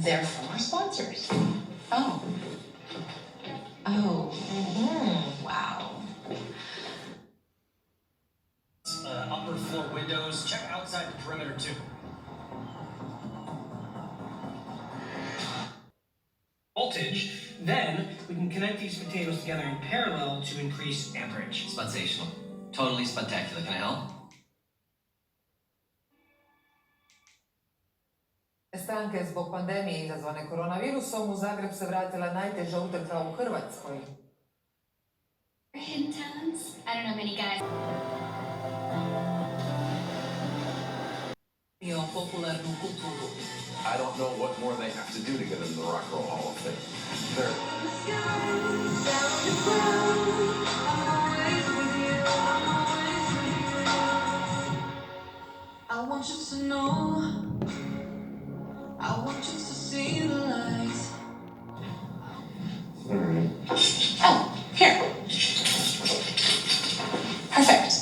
they're from our sponsors. Oh. Oh. Wow. Upper floor windows. Check outside the perimeter too. Voltage. Then we can connect these potatoes together in parallel to increase amperage. Sensational. Totally spectacular. Can I help? Stanke zbog pandemije izazvane koronavirusom, u Zagreb se vratila najteža utrka u Hrvatskoj. Hidden talents? I don't know many guys. Popularnu kulturu. I don't know what more they have to do to get into the Rock and Roll Hall of Fame. I want you to know, I want you to see the light. Oh, here. Perfect.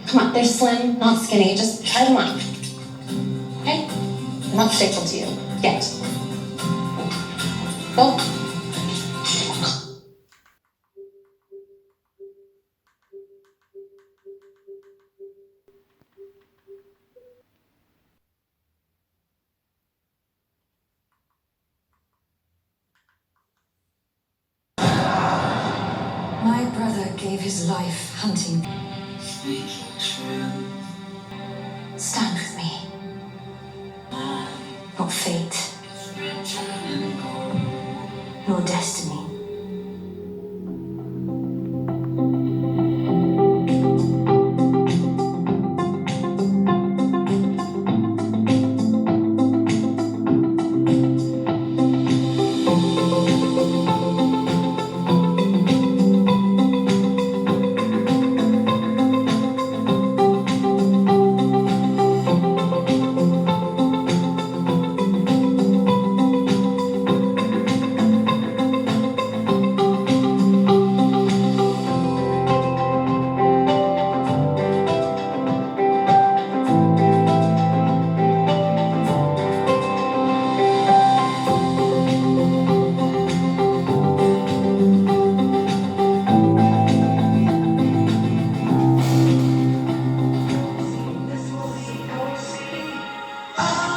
Come on, they're slim, not skinny. Just try them on. Okay? I'm not faithful to you. Yet. Go. My brother gave his life hunting. Stand with me. Not fate. Nor destiny. I